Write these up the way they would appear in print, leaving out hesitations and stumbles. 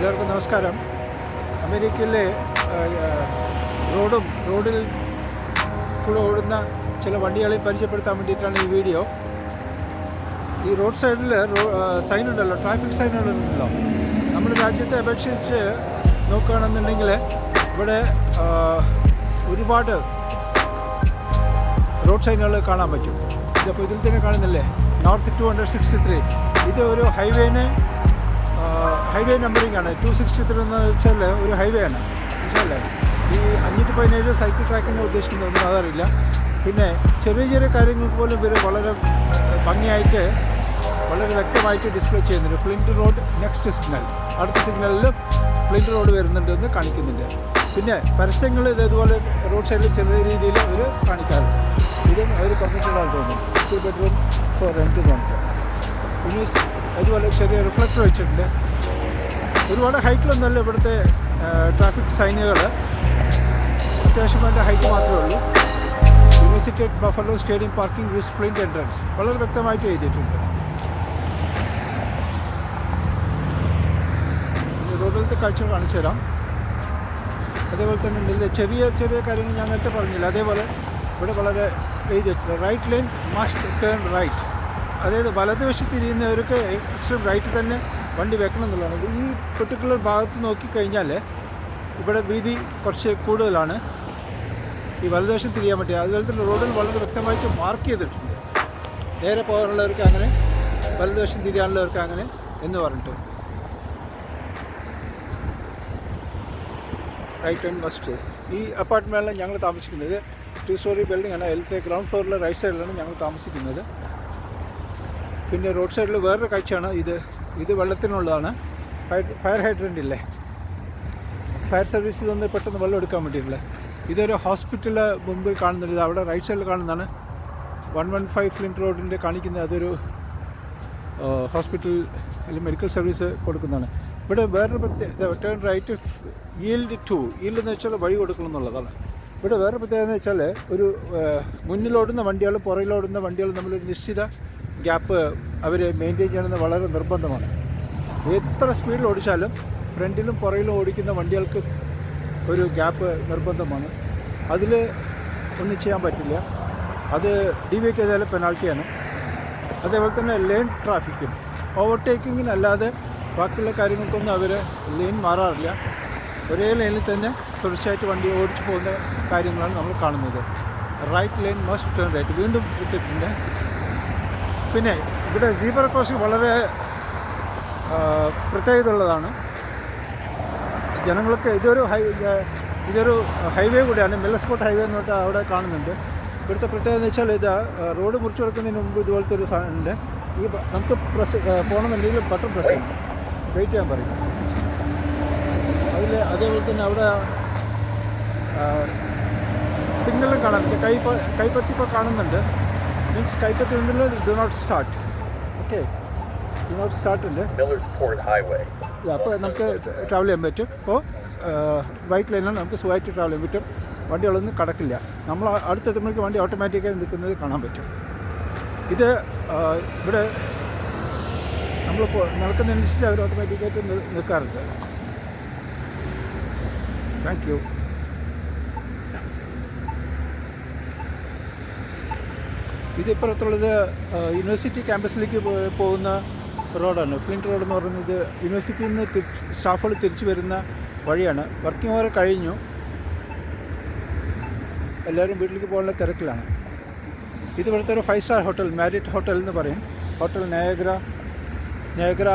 എല്ലാവർക്കും നമസ്കാരം. അമേരിക്കയിലെ റോഡിൽ കൂടെ ഓടുന്ന ചില വണ്ടികളെ പരിചയപ്പെടുത്താൻ വേണ്ടിയിട്ടാണ് ഈ വീഡിയോ. ഈ റോഡ് സൈഡിൽ സൈൻ ഉണ്ടല്ലോ, ട്രാഫിക് സൈനുകളുണ്ടല്ലോ. നമ്മുടെ രാജ്യത്തെ അപേക്ഷിച്ച് നോക്കുകയാണെന്നുണ്ടെങ്കിൽ ഇവിടെ ഒരുപാട് റോഡ് സൈനുകൾ കാണാൻ പറ്റും. ഇതിപ്പോൾ ഇതിൽ തന്നെ കാണുന്നില്ലേ, നോർത്ത് 263. ഇത് ഒരു ഹൈവേ നമ്പറിംഗ് ആണ്. 263 എന്ന് വെച്ചാൽ ഒരു ഹൈവേ ആണ്. മനസ്സിലല്ലേ? ഈ 517 സൈക്കിൾ ട്രാക്കിനെ ഉദ്ദേശിക്കുന്നതൊന്നും അതറിയില്ല. പിന്നെ ചെറിയ ചെറിയ കാര്യങ്ങൾക്ക് പോലും ഇവർ വളരെ ഭംഗിയായിട്ട് വളരെ വ്യക്തമായിട്ട് ഡിസ്പ്ലേ ചെയ്യുന്നുണ്ട്. ഫ്ലിൻറ്റ് റോഡ് നെക്സ്റ്റ് സിഗ്നൽ, അടുത്ത സിഗ്നലിൽ ഫ്ലിൻറ്റ് റോഡ് വരുന്നുണ്ടെന്ന് കാണിക്കുന്നുണ്ട്. പിന്നെ പരസ്യങ്ങൾ ഇതേപോലെ റോഡ് സൈഡിൽ ചെറിയ രീതിയിൽ അവർ കാണിക്കാറുണ്ട്. ഇതും അവർ പറഞ്ഞിട്ടുള്ളതാണ് തോന്നുന്നു. 2 bedroom for rent നമുക്ക്. ഇനി അതുപോലെ ചെറിയ റിഫ്ലക്ടർ വെച്ചിട്ടുണ്ട്. ഒരുപാട് ഹൈറ്റിലൊന്നുമല്ല ഇവിടുത്തെ ട്രാഫിക് സൈനുകൾ, അത്യാവശ്യം വേണ്ട ഹൈറ്റ് മാത്രമേ ഉള്ളൂ. University at buffalo stadium parking with flint entrance വളരെ വ്യക്തമായിട്ട് എഴുതിയിട്ടുണ്ട്. ഇനി റോഡിലത്തെ കാഴ്ചകൾ കാണിച്ചു തരാം. അതേപോലെ തന്നെ ഇതിൻ്റെ ചെറിയ ചെറിയ കാര്യങ്ങൾ ഞാൻ നേരത്തെ പറഞ്ഞില്ല. അതേപോലെ ഇവിടെ വളരെ എഴുതി വെച്ചിട്ടുണ്ട്, right lane must turn right. അതായത് വലതുവശത്ത് തിരിയുന്നവർക്ക് എക്സ്ട്രീം റൈറ്റ് തന്നെ വണ്ടി വെക്കണം എന്നുള്ളതാണ്. ഈ പെർട്ടിക്കുലർ ഭാഗത്ത് നോക്കിക്കഴിഞ്ഞാൽ ഇവിടെ വീതി കുറച്ച് കൂടുതലാണ് ഈ വലതുവശം തിരിയാൻ പറ്റുക. അതുപോലെ തന്നെ റോഡിൽ വളരെ വ്യക്തമായിട്ട് മാർക്ക് ചെയ്തിട്ടുണ്ട്. നേരെ പോകാനുള്ളവർക്ക് അങ്ങനെ, വലതുവശം തിരിയാനുള്ളവർക്ക് അങ്ങനെ എന്ന് പറഞ്ഞിട്ട്. Right and must. ഈ അപ്പാർട്ട്മെൻറ്റിലാണ് ഞങ്ങൾ താമസിക്കുന്നത്. 2 story ബിൽഡിംഗ് ആണ്. അതിലത്തെ ഗ്രൗണ്ട് ഫ്ലോറിലെ റൈറ്റ് സൈഡിലാണ് ഞങ്ങൾ താമസിക്കുന്നത്. പിന്നെ റോഡ് സൈഡിൽ വേറൊരു കാഴ്ചയാണ് ഇത് വെള്ളത്തിനുള്ളതാണ്. ഫയർ ഹൈഡ്രൻ്റ് ഇല്ലേ, ഫയർ സർവീസിൽ നിന്ന് പെട്ടെന്ന് വെള്ളം എടുക്കാൻ വേണ്ടിയിട്ടുള്ളത്. ഇതൊരു ഹോസ്പിറ്റലിൽ മുമ്പ് കാണുന്നുണ്ട്. അവിടെ റൈറ്റ് സൈഡിൽ കാണുന്നതാണ്. 115 ഫ്ലിൻറ്റ് റോഡിൻ്റെ കാണിക്കുന്നത് അതൊരു ഹോസ്പിറ്റൽ അല്ലെങ്കിൽ മെഡിക്കൽ സർവീസ് കൊടുക്കുന്നതാണ്. ഇവിടെ വേറൊരു പ്രത്യേകത, ടേൺ റൈറ്റ് ഈൽഡ് എന്ന് വെച്ചാൽ വഴി കൊടുക്കണം എന്നുള്ളതാണ്. ഇവിടെ വേറെ പ്രത്യേകത എന്ന് വെച്ചാൽ ഒരു മുന്നിലോടുന്ന വണ്ടികൾ പുറകിലോടുന്ന വണ്ടികൾ നമ്മളൊരു നിശ്ചിത ഗ്യാപ്പ് അവർ മെയിൻറ്റെയിൻ ചെയ്യണമെന്ന് വളരെ നിർബന്ധമാണ്. എത്ര സ്പീഡിൽ ഓടിച്ചാലും ഫ്രണ്ടിലും പുറകിലും ഓടിക്കുന്ന വണ്ടികൾക്ക് ഒരു ഗ്യാപ്പ് നിർബന്ധമാണ്. അതിൽ ഒന്നും ചെയ്യാൻ പറ്റില്ല. അത് ഡീവിയേറ്റ് ചെയ്താൽ പെനാൾട്ടിയാണ്. അതേപോലെ തന്നെ ലെയിൻ ട്രാഫിക്കും ഓവർടേക്കിങ്ങിനല്ലാതെ ബാക്കിയുള്ള കാര്യങ്ങൾക്കൊന്നും അവർ ലെയിൻ മാറാറില്ല. ഒരേ ലൈനിൽ തന്നെ തുടർച്ചയായിട്ട് വണ്ടി ഓടിച്ചു പോകുന്ന കാര്യങ്ങളാണ് നമ്മൾ കാണുന്നത്. Right lane must turn right വീണ്ടും ഇട്ടിട്ടുണ്ട്. പിന്നെ ഇവിടെ സീബ്ര ക്രോസിംഗ് വളരെ പ്രത്യേകത ഉള്ളതാണ്. ജനങ്ങൾക്ക് ഇതൊരു ഹൈവേ കൂടിയാണ്. മില്ലസ്പോർട്ട് ഹൈവേ എന്ന് പറഞ്ഞാൽ അവിടെ കാണുന്നുണ്ട്. ഇവിടുത്തെ പ്രത്യേകത എന്ന് വെച്ചാൽ ഇത് റോഡ് മുറിച്ച് കൊടുക്കുന്നതിന് മുമ്പ് ഇതുപോലത്തെ ഒരു സാധനമുണ്ട്. ഈ നമുക്ക് പോകണമെന്നുണ്ടെങ്കിൽ ബട്ടൺ പ്രസ് ചെയ്യണം, വെയിറ്റ് ചെയ്യാൻ പറയും. അതേപോലെ തന്നെ അവിടെ സിഗ്നലും കാണാൻ കൈപ്പത്തി ഇപ്പോൾ കാണുന്നുണ്ട്. മീൻസ് കൈപ്പത്തി എന്നുള്ള do not start. Okay, do not start ഉണ്ട്. അപ്പോൾ നമുക്ക് ട്രാവൽ ചെയ്യാൻ പറ്റും. ഇപ്പോൾ വൈറ്റ് ലൈനിലാണ് നമുക്ക് സുഖമായിട്ട് ട്രാവൽ ചെയ്യാൻ പറ്റും. വണ്ടികളൊന്നും കടക്കില്ല. നമ്മൾ അടുത്തെത്തുമ്പോഴേക്ക് വണ്ടി ഓട്ടോമാറ്റിക്കായി നിൽക്കുന്നത് കാണാൻ പറ്റും. ഇത് ഇവിടെ നമ്മളിപ്പോൾ നടക്കുന്നതനുസരിച്ച് അവർ ഓട്ടോമാറ്റിക്കായിട്ട് നിൽക്കാറുണ്ട്. Thank you. ഇതിപ്പുറത്തുള്ളത് യൂണിവേഴ്സിറ്റി ക്യാമ്പസിലേക്ക് പോകുന്ന റോഡാണ്. ഫ്ലിൻറ്റ് റോഡ് എന്ന് പറയുന്നത് യൂണിവേഴ്സിറ്റിയിൽ നിന്ന് സ്റ്റാഫുകൾ തിരിച്ചു വരുന്ന വഴിയാണ്. വർക്കിംഗ് അവർ കഴിഞ്ഞു, എല്ലാവരും വീട്ടിലേക്ക് പോകാനുള്ള തിരക്കിലാണ്. ഇത് ഇവിടുത്തെ ഒരു 5 star ഹോട്ടൽ, മാരിയറ്റ് ഹോട്ടൽ എന്ന് പറയും. ഹോട്ടൽ നയഗ്ര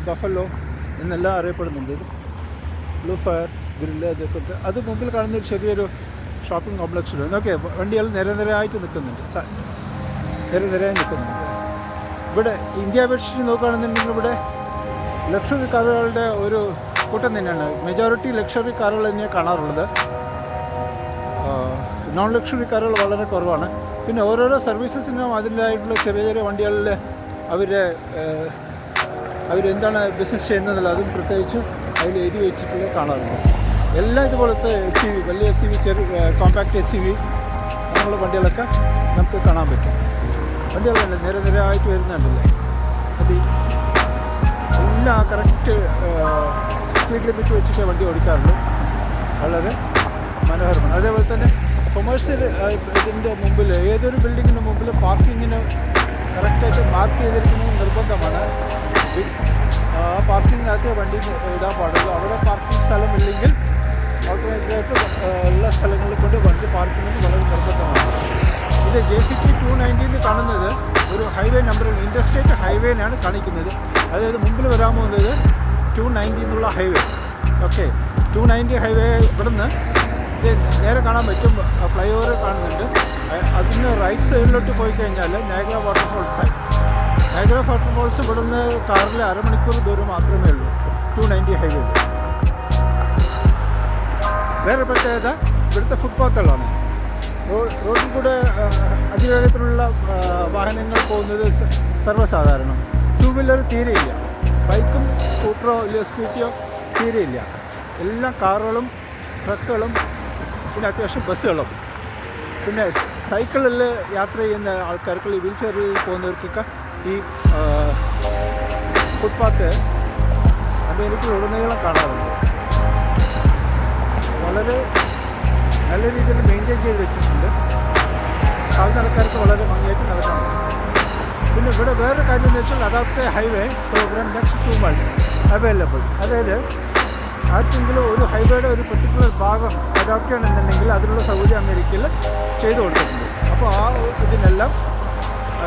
ബഫലോ എന്നെല്ലാം അറിയപ്പെടുന്നുണ്ട്. ഇത് ബ്ലൂ ഫയർ ഗ്രില്ല് അതൊക്കെ. അത് മുമ്പിൽ കാണുന്ന ഒരു ചെറിയൊരു ഷോപ്പിംഗ് കോംപ്ലക്സ് ഉണ്ട്. ഓക്കെ, വണ്ടികൾ നിരനിരയായിട്ട് നിൽക്കുന്നുണ്ട്. ഇവിടെ ഇന്ത്യ അപേക്ഷിച്ച് നോക്കുകയാണെന്നുണ്ടെങ്കിൽ ഇവിടെ ലക്ഷറി കാറുകളുടെ ഒരു കൂട്ടം തന്നെയാണ്. മെജോറിറ്റി ലക്ഷറി കാറുകൾ തന്നെയാണ് കാണാറുള്ളത്. നോൺ ലക്ഷറി കാറുകൾ വളരെ കുറവാണ്. പിന്നെ ഓരോരോ സർവീസസിനും അതിൻ്റെതായിട്ടുള്ള ചെറിയ ചെറിയ വണ്ടികളിൽ അവരെന്താണ് ബിസിനസ് ചെയ്യുന്നതല്ല, അതും പ്രത്യേകിച്ചും അതിൽ എഴുതി വെച്ചിട്ട് കാണാറുണ്ട്. എല്ലാം ഇതുപോലത്തെ SUV, വലിയ SUV, ചെറിയ കോമ്പാക്റ്റ് SUV അങ്ങനെയുള്ള വണ്ടികളൊക്കെ നമുക്ക് കാണാൻ പറ്റും. വണ്ടികൾ തന്നെ നിരനിരയായിട്ട് വരുന്നുണ്ടല്ലേ. അത് എല്ലാം കറക്റ്റ് സ്പീഡ് ലിമിറ്റ് വെച്ചിട്ട് വണ്ടി ഓടിക്കാറുള്ളൂ. വളരെ മനോഹരമാണ്. അതേപോലെ തന്നെ കൊമേഴ്സ്യൽ ഇതിൻ്റെ മുമ്പിൽ ഏതൊരു ബിൽഡിങ്ങിന് മുമ്പിൽ പാർക്കിങ്ങിന് കറക്റ്റായിട്ട് മാർക്ക് ചെയ്തിരിക്കുന്നത് നിർബന്ധമാണ്. ആ പാർക്കിങ്ങിനകത്ത് വണ്ടി ഇടാൻ പാടുള്ളൂ. അവിടെ പാർക്കിംഗ് സ്ഥലമില്ലെങ്കിൽ ഓട്ടോമാറ്റിക്കായിട്ട് എല്ലാ സ്ഥലങ്ങളിൽ കൊണ്ട് വണ്ടി പാർക്കിങ്ങിന് വളരെ നിർബന്ധമാണ്. ഇത് JCT 290 കാണുന്നത് ഒരു ഹൈവേ നമ്പർ, ഇൻഡർസ്റ്റേറ്റ് ഹൈവേനാണ് കാണിക്കുന്നത്. അതായത് മുമ്പിൽ വരാൻ പോകുന്നത് 290 എന്നുള്ള ഹൈവേ. ഓക്കെ, 290 ഹൈവേ ഇവിടുന്ന് ഇത് നേരെ കാണാൻ പറ്റും. ഫ്ലൈ ഓവർ കാണുന്നുണ്ട്. അതിന് റൈറ്റ് സൈഡിലോട്ട് പോയി കഴിഞ്ഞാൽ നയാഗ്ര വാട്ടർഫോൾസായി. നയാഗ്ര വാട്ടർഫോൾസ് ഇവിടുന്ന് കാറിൽ അരമണിക്കൂർ ദൂരം മാത്രമേ ഉള്ളൂ 290 ഹൈവേയിൽ. വേറെ പ്രത്യേകത ഇവിടുത്തെ ഫുട്പാത്തുകളാണ്. റോഡിൽ കൂടെ അതിവേഗത്തിലുള്ള വാഹനങ്ങൾ പോകുന്നത് സർവ്വസാധാരണം. 2 വീലർ തീരെയില്ല. ബൈക്കും സ്കൂട്ടറോ ഇല്ല സ്കൂട്ടിയോ തീരെയില്ല. എല്ലാ കാറുകളും ട്രക്കുകളും പിന്നെ അത്യാവശ്യം ബസ്സുകളും പിന്നെ സൈക്കിളിൽ യാത്ര ചെയ്യുന്ന ആൾക്കാർക്ക്, വീൽ ചെയറിൽ പോകുന്നവർക്കൊക്കെ ഈ ഫുട്പാത്ത് അമേരിക്കയിൽ ഉടനീളം കാണാറുണ്ട്. വളരെ നല്ല രീതിയിൽ മെയിൻറ്റെയിൻ ചെയ്ത് വെച്ചിട്ടുണ്ട്. കാൽനടക്കാർക്ക് വളരെ ഭംഗിയായിട്ട് നടക്കാൻ പറ്റും. പിന്നെ ഇവിടെ വേറൊരു കാര്യം എന്ന് വെച്ചാൽ adopt highway program next 2 months available. അതായത് ആർക്കെങ്കിലും ഒരു ഹൈവേയുടെ ഒരു പെർട്ടിക്കുലർ ഭാഗം അഡോപ്റ്റ് ചെയ്യണമെന്നുണ്ടെങ്കിൽ അതിനുള്ള സൗകര്യം അമേരിക്കയിൽ ചെയ്തു കൊടുത്തിട്ടുണ്ട്. അപ്പോൾ ആ ഇതിനെല്ലാം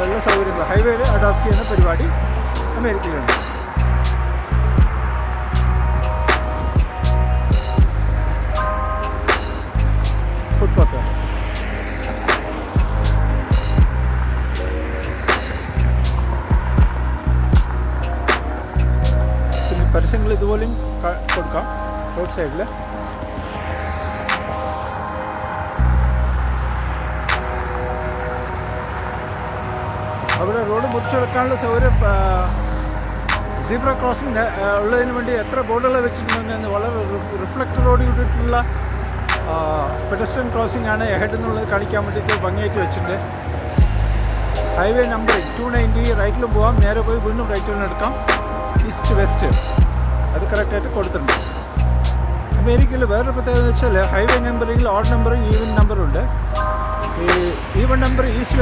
ഉള്ള സൗകര്യങ്ങൾ ഹൈവേയിൽ അഡോപ്റ്റ് ചെയ്യുന്ന പരിപാടി അമേരിക്കയിലുണ്ട്. ഫുട്പാത്ത് പിന്നെ പരസ്യങ്ങൾ ഇതുപോലെയും കൊടുക്കാം റോഡ് സൈഡിൽ. അവിടെ റോഡ് മുറിച്ചെടുക്കാനുള്ള സൗകര്യം സീബ്ര ക്രോസിംഗ് ഉള്ളതിന് വേണ്ടി എത്ര ബോർഡുകൾ വെച്ചിട്ടുണ്ടെന്ന് വളരെ റിഫ്ലക്റ്ററോട് കൂടിയിട്ടുള്ള പെഡസ്ട്രിയൻ ക്രോസിംഗ് ആണ് എഹെഡ് എന്നുള്ളത് കാണിക്കാൻ വേണ്ടിയിട്ട് ഭംഗിയായിട്ട് വെച്ചിട്ടുണ്ട്. ഹൈവേ നമ്പറിങ് 290 റൈറ്റിലും പോകാം, നേരെ പോയി വീണ്ടും റൈറ്റിലും എടുക്കാം, ഈസ്റ്റ് വെസ്റ്റ് അത് കറക്റ്റായിട്ട് കൊടുത്തിട്ടുണ്ട്. അമേരിക്കയിൽ വേറൊരു പ്രത്യേകത എന്ന് വെച്ചാൽ ഹൈവേ നമ്പറിങ്ങിൽ ഓഡ് നമ്പറും ഈവൻ നമ്പറുണ്ട്. ഈ ഈവൻ നമ്പർ ഈസ്റ്റ്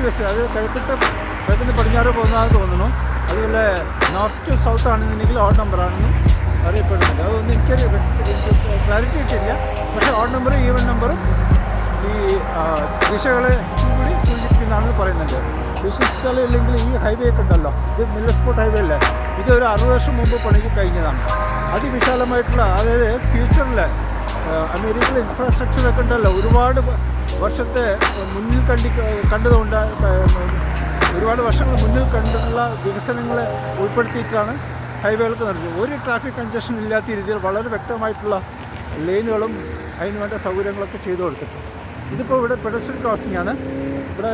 വെസ്റ്റ് അത് കിഴക്കിന് പടിഞ്ഞാറ് പോകുന്നതാണെന്ന് തോന്നുന്നു. അതുപോലെ നോർത്ത് സൗത്ത് ആണെന്നുണ്ടെങ്കിൽ ഓഡ് നമ്പറാണെന്ന് അറിയപ്പെടുന്നുണ്ട്. അതൊന്നും എനിക്ക് ക്ലാരിറ്റി കിട്ടില്ല. പക്ഷേ ഓഡ് നമ്പറും ഈവൻ നമ്പറും ഈ ദിശകളെ കൂടി സൂചിപ്പിക്കുന്നതാണെന്ന് പറയുന്നുണ്ട്. വിശ്വസിച്ചാലും ഇല്ലെങ്കിൽ ഈ ഹൈവേ ഒക്കെ ഉണ്ടല്ലോ, ഇത് മില്ലസ്പോർട്ട് ഹൈവേ അല്ലേ, ഇത് ഒരു 60 വർഷം മുമ്പ് പണിക്ക് കഴിഞ്ഞതാണ്. അതിവിശാലമായിട്ടുള്ള, അതായത് ഫ്യൂച്ചറിൽ അമേരിക്കയിലെ ഇൻഫ്രാസ്ട്രക്ചറൊക്കെ ഉണ്ടല്ലോ, ഒരുപാട് വർഷത്തെ മുന്നിൽ കണ്ടതുകൊണ്ട് ഒരുപാട് വർഷങ്ങൾ മുന്നിൽ കണ്ടിട്ടുള്ള വികസനങ്ങളെ ഉൾപ്പെടുത്തിയിട്ടാണ് ഹൈവേകൾക്ക് നടത്തുന്നത്. ഒരു ട്രാഫിക് കൺജഷൻ ഇല്ലാത്ത രീതിയിൽ വളരെ വ്യക്തമായിട്ടുള്ള ലെയിനുകളും അതിന് വേണ്ട സൗകര്യങ്ങളൊക്കെ ചെയ്തു കൊടുത്തിട്ടുണ്ട്. ഇതിപ്പോൾ ഇവിടെ പെഡസ്ട്രിയൻ ക്രോസിംഗ് ആണ്. ഇവിടെ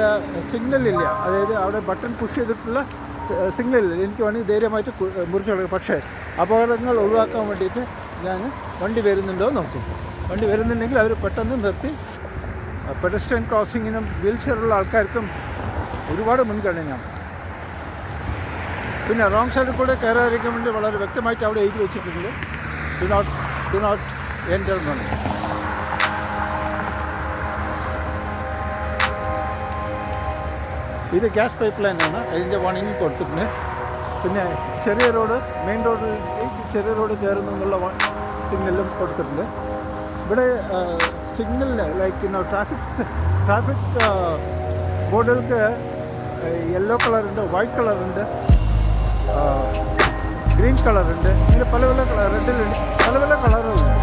സിഗ്നലില്ല, അതായത് അവിടെ ബട്ടൺ പുഷ് ചെയ്തിട്ടുള്ള സിഗ്നലില്ല. എനിക്ക് വേണമെങ്കിൽ ധൈര്യമായിട്ട് മുറിച്ച് കൊടുക്കും. പക്ഷേ അപകടങ്ങൾ ഒഴിവാക്കാൻ വേണ്ടിയിട്ട് ഞാൻ വണ്ടി വരുന്നുണ്ടോ നോക്കും. വണ്ടി വരുന്നുണ്ടെങ്കിൽ അവർ പെട്ടെന്ന് നിർത്തി പെഡസ്ട്രിയൻ ക്രോസിങ്ങിനും വീൽ ചെയറുള്ള ആൾക്കാർക്കും ഒരുപാട് മുൻഗണനയാണ്. പിന്നെ റോങ് സൈഡിൽ കൂടെ കയറാതിരിക്കാൻ വേണ്ടി വളരെ വ്യക്തമായിട്ട് അവിടെ എഴുതി വെച്ചിട്ടുണ്ട്, ഡു നോട്ട് എൻ്റർ എന്നുണ്ട്. ഇത് ഗ്യാസ് പൈപ്പ് ലൈനാണ്, അതിൻ്റെ വാണിംഗ് കൊടുത്തിട്ടുണ്ട്. പിന്നെ ചെറിയ റോഡ്, മെയിൻ റോഡിൽ ചെറിയ റോഡ് കയറുന്നു എന്നുള്ള സിഗ്നലും കൊടുത്തിട്ടുണ്ട്. ഇവിടെ സിഗ്നലിന് ലൈക്ക് ട്രാഫിക് ബോർഡുകൾക്ക് യെല്ലോ കളറുണ്ട്, വൈറ്റ് കളറുണ്ട്, ഗ്രീൻ കളറുണ്ട്, ഇങ്ങനെ പല കളർ, റെഡിലുണ്ട്, പല കളറുകളുണ്ട്.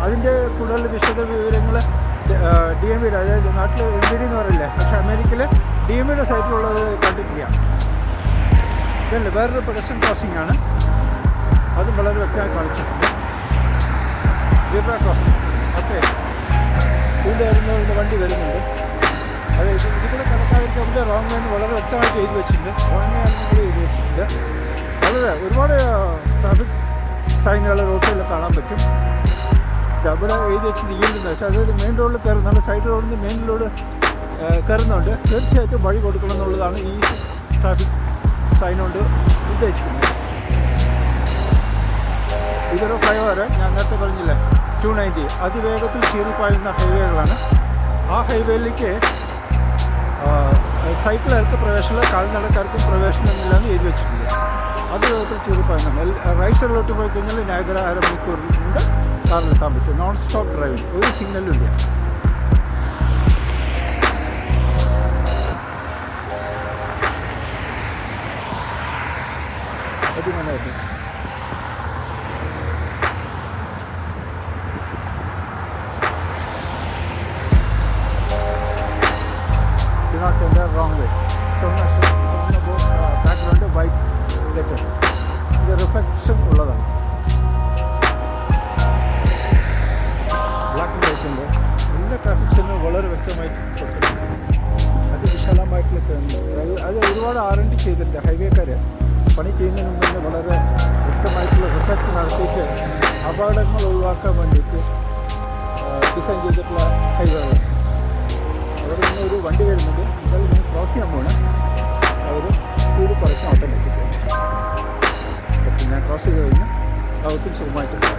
അതിൻ്റെ കൂടുതൽ വിവരങ്ങൾ DMV, അതായത് നാട്ടിൽ MVD എന്ന് പറയില്ലേ, പക്ഷേ അമേരിക്കയിൽ DMV സൈറ്റിലുള്ളത് കണ്ടിട്ടില്ല. ഇതല്ലേ വേറൊരു പെഡസ്ട്രിയൻ ക്രോസിംഗ് ആണ്, അതും വളരെ വ്യക്തമായി കാണിച്ചിട്ടുണ്ട്. Zebra crossing. ഓക്കെ, ഇതിൻ്റെ വണ്ടി വരുന്നുണ്ട്. അത് ഇതിലൂടെ കണക്കാതിരിക്കാൻ വേണ്ടി റോങ് ലൈൻ വളരെ വ്യക്തമായിട്ട് എഴുതി വെച്ചിട്ടുണ്ട്, റോങ് ആണെങ്കിലും എഴുതി വെച്ചിട്ടുണ്ട്. വളരെ ഒരുപാട് ട്രാഫിക് സൈനുകൾ റോഡ് സൈഡിൽ കാണാൻ പറ്റും. അവിടെ എഴുതി വെച്ചിട്ട് ഈൽഡെന്ന് വെച്ചാൽ, അതായത് മെയിൻ റോഡിൽ കയറുന്നുണ്ട്, സൈഡ് റോഡിൽ നിന്ന് മെയിൻ റോഡ് കയറുന്നുണ്ട്, തീർച്ചയായിട്ടും വഴി കൊടുക്കണം എന്നുള്ളതാണ് ഈ ട്രാഫിക് സൈൻ കൊണ്ട് ഉദ്ദേശിക്കുന്നത്. ഇതൊരു ഫ്ലൈ ഓവർ ഞാൻ നേരത്തെ പറഞ്ഞില്ലേ 290 അതിവേഗത്തിൽ ചീറിപ്പായുന്ന ഹൈവേകളാണ്. ആ ഹൈവേയിലേക്ക് സൈക്കിളുകാർക്ക് പ്രവേശനമില്ല, കാൽനടക്കാർക്കും പ്രവേശനമില്ലെന്ന് എഴുതി വെച്ചിട്ടുണ്ട്. അതിവേഗത്തിൽ ചീറിപ്പായുന്നതാണ്. റൈറ്റ് സൈഡിലോട്ട് പോയി കഴിഞ്ഞാൽ നയഗ്ര അരമണിക്കൂർ കൊണ്ട് കാറിലെത്താൻ പറ്റും. നോൺ സ്റ്റോപ്പ് ഡ്രൈവിംഗ്, ഒരു സിഗ്നലും ഇല്ല. അതിങ്ങനെയായിട്ട് not in the wrong way. ചുവന്ന ബാക്ക്ഗ്രൗണ്ട് വൈറ്റ് ലെറ്റേഴ്സ്, ഇത് റിഫ്ലക്ഷൻ ഉള്ളതാണ്. ബ്ലാക്ക് ആൻഡ് വൈറ്റ് ഉണ്ട്. എല്ലാ ട്രാഫിക് സിഗ്നലും വളരെ വ്യക്തമായിട്ട് കൊടുത്തിട്ടുണ്ട്. അതിവിശാലമായിട്ടുള്ള അത് ഒരുപാട് R&D ചെയ്തിട്ടുണ്ട്. ഹൈവേക്കാർ പണി ചെയ്യുന്നതിന് മുമ്പ് തന്നെ വളരെ വ്യക്തമായിട്ടുള്ള റിസർച്ച് നടത്തിയിട്ട് അപകടങ്ങൾ ഒഴിവാക്കാൻ വേണ്ടിയിട്ട് ഡിസൈൻ ചെയ്തിട്ടുള്ള ഹൈവേകളാണ്. അവിടെ നിന്ന് ഒരു വണ്ടി വരുന്നുണ്ട്, ഇതിൽ ഞാൻ ക്രോസ് ചെയ്യാൻ പോകണം. അവർ സ്പീഡ് കുറയ്ക്കും ഓട്ടോമാറ്റിക്കായിട്ട്. അപ്പം ഞാൻ ക്രോസ് ചെയ്ത് കഴിഞ്ഞാൽ അവർക്കും സുഖമായിട്ടുണ്ട്.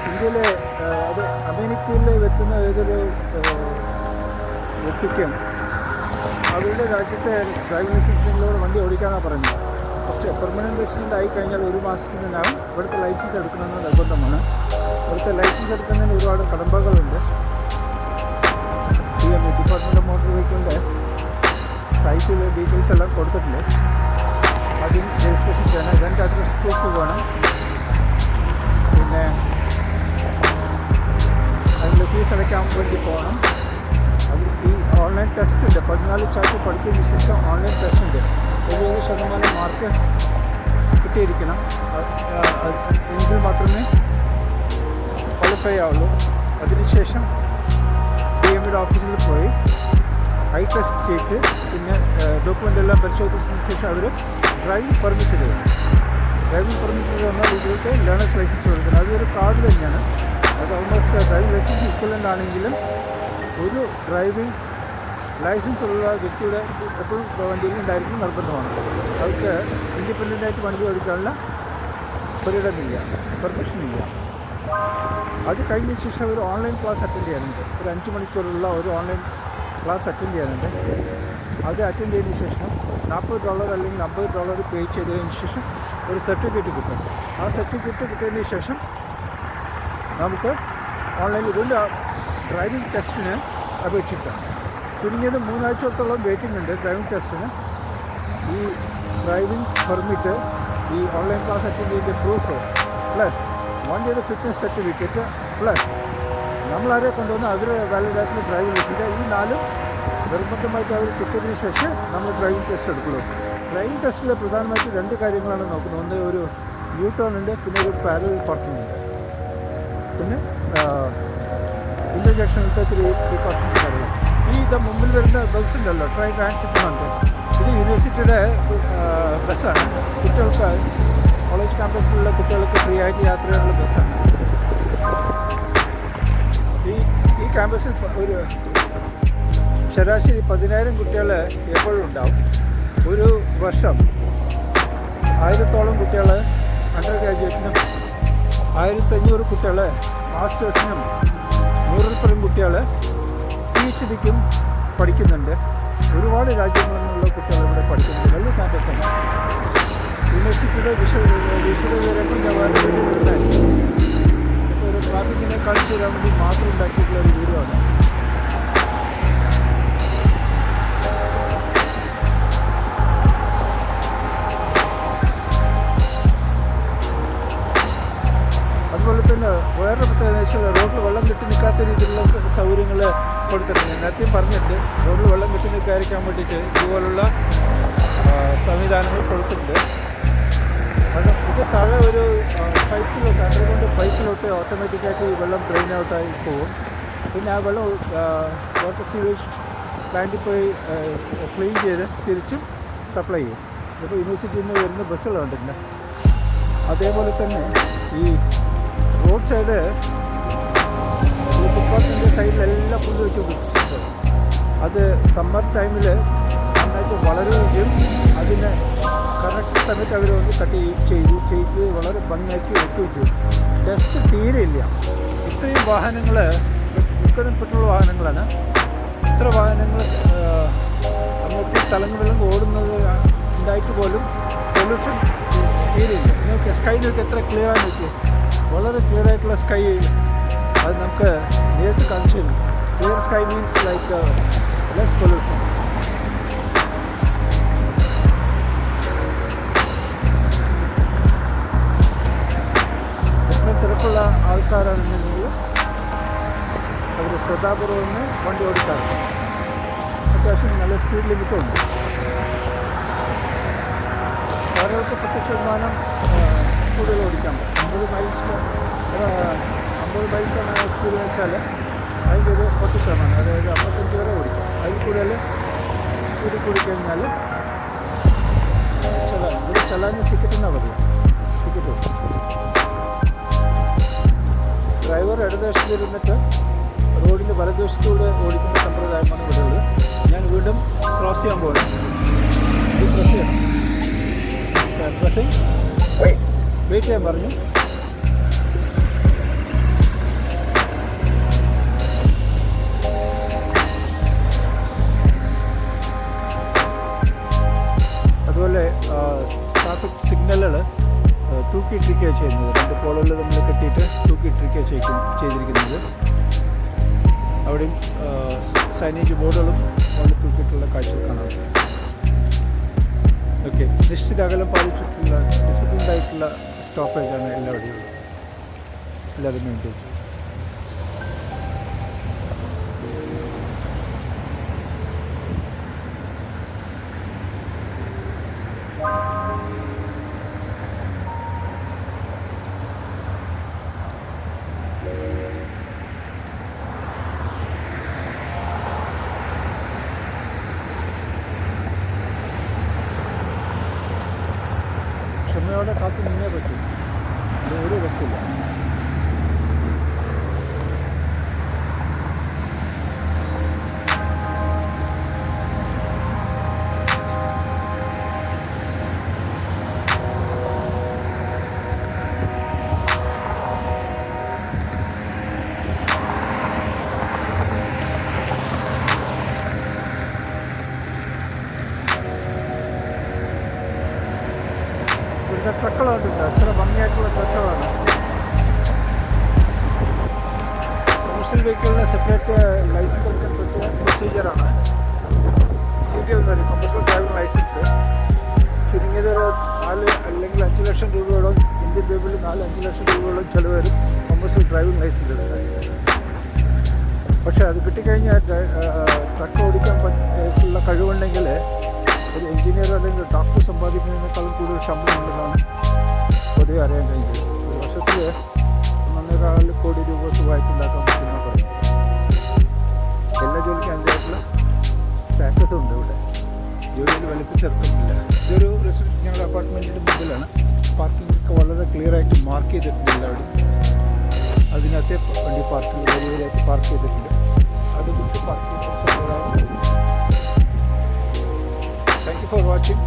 ഇന്ത്യയിലെ അത് അമേരിക്കയിൽ വെക്കുന്ന ഏതൊരു വ്യക്തിക്കും അവരുടെ രാജ്യത്തെ ഡ്രൈവിംഗ് ലൈസൻസിലൂടെ വണ്ടി ഓടിക്കാനാണ് പറയുന്നത്. പക്ഷേ പെർമനൻറ്റ് റെസിഡൻ്റ് ആയിക്കഴിഞ്ഞാൽ 1 മാസത്തിനകം ഇവിടുത്തെ ലൈസൻസ് എടുക്കണമെന്ന് നിർബന്ധമാണ്. ഇവിടുത്തെ ലൈസൻസ് എടുക്കുന്നതിന് ഒരുപാട് കടമ്പകളുണ്ട്. ഡിപ്പാർട്ട്മെൻറ്റ് ഓഫ് മോട്ടോർ വെഹിക്കിളിൻ്റെ സൈറ്റിൽ ഡീറ്റെയിൽസ് എല്ലാം കൊടുത്തിട്ടുണ്ട്. ആദ്യം രജിസ്ട്രേഷൻ ചെയ്യണം, 2 അഡ്രസ് പ്രൂഫ് വേണം, പിന്നെ അതിൽ ഫീസ് അടയ്ക്കാൻ വേണ്ടി പോകണം. അത് ഈ ഓൺലൈൻ ടെസ്റ്റ് ഉണ്ട്. 14 ചാപ്റ്റർ പഠിച്ചതിന് ശേഷം ഓൺലൈൻ ടെസ്റ്റ് ഉണ്ട്. 70% മാർക്ക് കിട്ടിയിരിക്കണം. എങ്കിൽ മാത്രമേ ക്വാളിഫൈ ആവുള്ളൂ. അതിനുശേഷം DMV ഓഫീസിൽ പോയി ഐ ടെസ്റ്റ് ചെയ്യിച്ച് പിന്നെ ഡോക്യുമെൻ്റ് എല്ലാം പരിശോധിച്ചതിന് ശേഷം അവർ ഡ്രൈവിംഗ് പെർമിറ്റ് തരും. ഡ്രൈവിംഗ് പെർമിറ്റ് തന്നാൽ ഇതിലത്തെ ലേണേഴ്സ് ലൈസൻസ് കൊടുക്കണം. അതൊരു കാർഡ് തന്നെയാണ്. അത് ഓൾമോസ്റ്റ് ഡ്രൈവിംഗ് ലൈസൻസ് ഇക്വലൻ്റ് ആണെങ്കിലും ഒരു ഡ്രൈവിംഗ് ലൈസൻസ് ഉള്ള വ്യക്തിയുടെ എപ്പോഴും വണ്ടിയിൽ ഉണ്ടായിരിക്കും നിർബന്ധമാണ്. അവർക്ക് ഇൻഡിപെൻഡൻ്റായിട്ട് വണ്ടി ഓടിക്കാനുള്ള ഫ്രീഡം ഇല്ല, പെർമിഷൻ ഇല്ല. അത് കഴിഞ്ഞ ശേഷം ഒരു ഓൺലൈൻ ക്ലാസ് അറ്റൻഡ് ചെയ്യാനുണ്ട്. ഒരു 5 മണിക്കൂറുള്ള ഒരു ഓൺലൈൻ ക്ലാസ് അറ്റൻഡ് ചെയ്യാനുണ്ട്. അത് അറ്റൻഡ് ചെയ്തതിന് ശേഷം $40 അല്ലെങ്കിൽ $50 പേ ചെയ്തതിന് ശേഷം ഒരു സർട്ടിഫിക്കറ്റ് കിട്ടും. ആ സർട്ടിഫിക്കറ്റ് കിട്ടിയതിന് ശേഷം നമുക്ക് ഓൺലൈനിൽ വീണ്ടും ഡ്രൈവിംഗ് ടെസ്റ്റിന് അപേക്ഷിക്കാം. ചുരുങ്ങിയത് 3 ആഴ്ചത്തോളം വെയിറ്റിംഗ് ഉണ്ട് ഡ്രൈവിംഗ് ടെസ്റ്റിന്. ഈ ഡ്രൈവിംഗ് പെർമിറ്റ്, ഈ ഓൺലൈൻ ക്ലാസ് അറ്റൻഡ് ചെയ്ത പ്രൂഫ്, പ്ലസ് വണ്ടിയുടെ ഫിറ്റ്നസ് സർട്ടിഫിക്കറ്റ്, പ്ലസ് നമ്മളാരെ കൊണ്ടുവന്ന് അവർ വാലിഡായിട്ടുള്ള ഡ്രൈവിംഗ് ലൈസൻസ്, ഈ 4 നിർബന്ധമായിട്ട് അവർ ചെക്ക് ചെയ്തതിന് ശേഷം നമ്മൾ ഡ്രൈവിംഗ് ടെസ്റ്റ് എടുക്കുള്ളൂ. ഡ്രൈവിംഗ് ടെസ്റ്റിൽ പ്രധാനമായിട്ട് 2 കാര്യങ്ങളാണ് നോക്കുന്നത്. ഒന്ന് ഒരു യു ടേൺ ഉണ്ട്, പിന്നെ ഒരു പാരലൽ പാർക്കിംഗ് ഉണ്ട്, പിന്നെ ഇൻ്റർജക്ഷനിലത്തെ 3 പ്രിക്കോഷൻസ് അറിയാം. ഈ മുമ്പിൽ വരുന്ന ബസ് ഉണ്ടല്ലോ, ട്രെയിൻ ട്രാൻസിറ്റ് ഉണ്ട്, ഇത് യൂണിവേഴ്സിറ്റിയുടെ ബസ്സാണ്. കുട്ടികൾക്ക് കോളേജ് ക്യാമ്പസിലുള്ള കുട്ടികൾക്ക് ഫ്രീ ആയിട്ട് യാത്ര ചെയ്യാനുള്ള ബസ്സാണ്. ഈ ക്യാമ്പസിൽ ഒരു ശരാശരി 10,000 കുട്ടികൾ എപ്പോഴും ഉണ്ടാവും. ഒരു വർഷം 1000-ഓളം കുട്ടികൾ അണ്ടർ ഗ്രാജുവേറ്റിനും 1500 കുട്ടികൾ മാസ്റ്റേഴ്സിനും 100-ൽ കുട്ടികൾ PhDക്കും പഠിക്കുന്നുണ്ട്. ഒരുപാട് രാജ്യങ്ങളിൽ നിന്നുള്ള കുട്ടികൾ ഇവിടെ പഠിക്കുന്നുണ്ട്. വലിയ ക്യാമ്പസാണ്. യൂണിവേഴ്സിറ്റിയുടെ വിശദവിവരങ്ങൾ ഞാൻ വേറെ വീഡിയോയിലുണ്ടായിരുന്നു. ഒരു ട്രാഫിക്കിനെ കാണിച്ചു തരാൻ വേണ്ടി മാത്രം ഉണ്ടാക്കിയിട്ടുള്ള ഒരു വീഡിയോ ആണ്. അതുപോലെ തന്നെ വേറെ പ്രത്യേകത വെച്ചാൽ റോഡിൽ വെള്ളം കെട്ടി നിൽക്കാത്ത രീതിയിലുള്ള സൗകര്യങ്ങൾ കൊടുത്തിട്ടുണ്ട്. നേരത്തെയും പറഞ്ഞിട്ട് റോഡിൽ വെള്ളം കെട്ടി നിൽക്കാതിരിക്കാൻ വേണ്ടിയിട്ട് ഇതുപോലുള്ള സംവിധാനങ്ങൾ കൊടുത്തിട്ടുണ്ട്. അത് ഇത് താഴെ ഒരു പൈപ്പിലോട്ട്, അണ്ടർഗ്രൗണ്ട് പൈപ്പിലോട്ട് ഓട്ടോമാറ്റിക്കായിട്ട് വെള്ളം ഡ്രെയിൻ ഔട്ടായി പോകും. പിന്നെ ആ വെള്ളം വാട്ടർ സീവേജ് പ്ലാന്റിൽ പോയി ക്ലീൻ ചെയ്ത് തിരിച്ചും സപ്ലൈ ചെയ്യും. ഇപ്പോൾ യൂണിവേഴ്സിറ്റിയിൽ നിന്ന് വരുന്ന ബസ്സുകൾ കണ്ടിട്ടുണ്ട്. അതേപോലെ തന്നെ ഈ റോഡ് സൈഡ് ഈ ഫുട്പാത്തിൻ്റെ സൈഡിലെല്ലാം പുല്ല് വെച്ച് പിടിച്ചിട്ടുണ്ട്. അത് സമ്മർ ടൈമിൽ നന്നായിട്ട് വളരുകയും അതിന് കറക്റ്റ് സമയത്ത് അവർ വന്ന് കട്ട് ചെയ്ത് വളരെ ഭംഗിയാക്കി വെക്കുകയും ചെയ്തു. ഡസ്റ്റ് തീരെ ഇല്ല. ഇത്രയും വാഹനങ്ങൾ മിക്കതും പെട്രോൾ വാഹനങ്ങളാണ്. ഇത്ര വാഹനങ്ങൾ നമുക്ക് തലങ്ങളിലും ഓടുന്നത് ഉണ്ടായിട്ട് പോലും പൊല്യൂഷൻ തീരെയില്ല. നിങ്ങൾക്ക് സ്കൈ നോക്കി എത്ര ക്ലിയറാണ് നോക്കി, വളരെ ക്ലിയർ ആയിട്ടുള്ള സ്കൈ. അത് നമുക്ക് നേരിട്ട് കാണിച്ചു തരും. Clear sky means like less pollution. എത്ര തിരക്കുള്ള ആൾക്കാരാണെന്നുണ്ടെങ്കിൽ അവർ ശ്രദ്ധാപൂർവ്വം വണ്ടി ഓടിക്കാറുണ്ട്. അത്യാവശ്യം നല്ല സ്പീഡ് ലിമിറ്റുണ്ട്. കാറുകൾക്ക് 10% കൂടുതൽ ഓടിക്കാൻ പറ്റും. 50 മൈൽസാണ് സ്പീഡ് വെച്ചാൽ അതിൻ്റെ ഒരു 10%, അതായത് 55 വരെ ഓടിക്കാം. അതിൽ കൂടുതൽ സ്പീഡിൽ കൂടിക്കഴിഞ്ഞാൽ ഒരു ചലാന് ടിക്കറ്റ് എന്നാണ് പറയുക. ടിക്കറ്റ് ഡ്രൈവർ ഇടതുവശത്തിരുന്നിട്ട് റോഡിൻ്റെ വലതുവശത്തൂടെ ഓടിക്കുന്ന സമ്പ്രദായമാണ് ഇവിടെ ഉള്ളത്. ഞാൻ വീണ്ടും ക്രോസ് ചെയ്യാൻ പോകണം. ഇത് പ്രസ് ചെയ്യണം. പ്രസിങ് വെയിറ്റ് ചെയ്യാൻ പറഞ്ഞു. അതുപോലെ ട്രാഫിക് സിഗ്നലുകൾ തൂക്കിയിട്ടിരിക്കുകയാണ് ചെയ്യുന്നത്. 2 പോളുകൾ നമ്മൾ കെട്ടിയിട്ട് തൂക്കിയിട്ടിരിക്കുകയാണ് ചെയ്തിരിക്കുന്നത്. അവിടെയും സൈനേജ് ബോർഡുകളും അവിടെ തൂക്കിയിട്ടുള്ള കാഴ്ചകൾ കാണാം. ഓക്കെ, നിശ്ചിത അകലം പാലിച്ചിട്ടുള്ള ഡിസിപ്ലിൻഡായിട്ടുള്ള സ്റ്റോപ്പേജാണ് എല്ലാവരുടെയും എല്ലാവരും മെയിൻറ്റെയിൻ ചെയ്യുന്നത്. ക്ഷമയോടെ കാത്തു നിന്നേ പറ്റും. ഇത് ഒരു രക്ഷയില്ല. ഇവിടുത്തെ ട്രക്കുകളുണ്ട്. എത്ര ഭംഗിയായിട്ടുള്ള ട്രക്കുകളാണ്. കൊമേഴ്ഷ്യൽ വെഹിക്കിളിന് സെപ്പറേറ്റ് ലൈസൻസ് എടുക്കാൻ പറ്റിയ പ്രൊസീജിയറാണ് CDL എന്ന് പറയും, കൊമേഴ്ഷ്യൽ ഡ്രൈവിംഗ് ലൈസൻസ്. ചുരുങ്ങിയത് ഒരു 4 അല്ലെങ്കിൽ 5 ലക്ഷം രൂപയോളം ഇന്ത്യൻ രൂപയിൽ 4-5 ലക്ഷം രൂപയോളം ചിലവ് വരും കൊമേഴ്ഷ്യൽ ഡ്രൈവിംഗ് ലൈസൻസ് എടുക്കാൻ. പക്ഷേ അത് കിട്ടിക്കഴിഞ്ഞാൽ ട്രക്ക് ഓടിക്കാൻ ഉള്ള കഴിവുണ്ടെങ്കിൽ ഒരു എഞ്ചിനീയർ അല്ലെങ്കിൽ ഡോക്ടർ സമ്പാദിക്കുന്നതിനേക്കാളും കൂടുതൽ ശമ്പളം ഉണ്ടെന്നാണ് പൊതുവെ അറിയാൻ കഴിഞ്ഞത്. ഒരു വർഷത്തിൽ 1.25 കോടി രൂപ സുഖമായിട്ട് ഉണ്ടാക്കാൻ പറ്റുമെന്ന് പറയുന്നത്. എല്ലാ ജോലിക്കും അതിൻ്റെതായിട്ടുള്ള സ്റ്റാറ്റസ് ഉണ്ട് ഇവിടെ. ജോലിയിൽ വലിപ്പിച്ചെടുക്കുന്നില്ല. ഇതൊരു റെസിഡൻറ്റ് ഞങ്ങളുടെ അപ്പാർട്ട്മെൻറ്റിൻ്റെ മുമ്പിലാണ്. പാർക്കിംഗ് ഒക്കെ വളരെ ക്ലിയറായിട്ട് മാർക്ക് ചെയ്തിട്ടുണ്ട് എല്ലാവരും. അതിനകത്തെ വണ്ടി വരികളായിട്ട് പാർക്ക് ചെയ്തിട്ടുണ്ട്. അത് വിട്ട് പാർക്ക് ചെയ്തിട്ട്. Thank you for watching.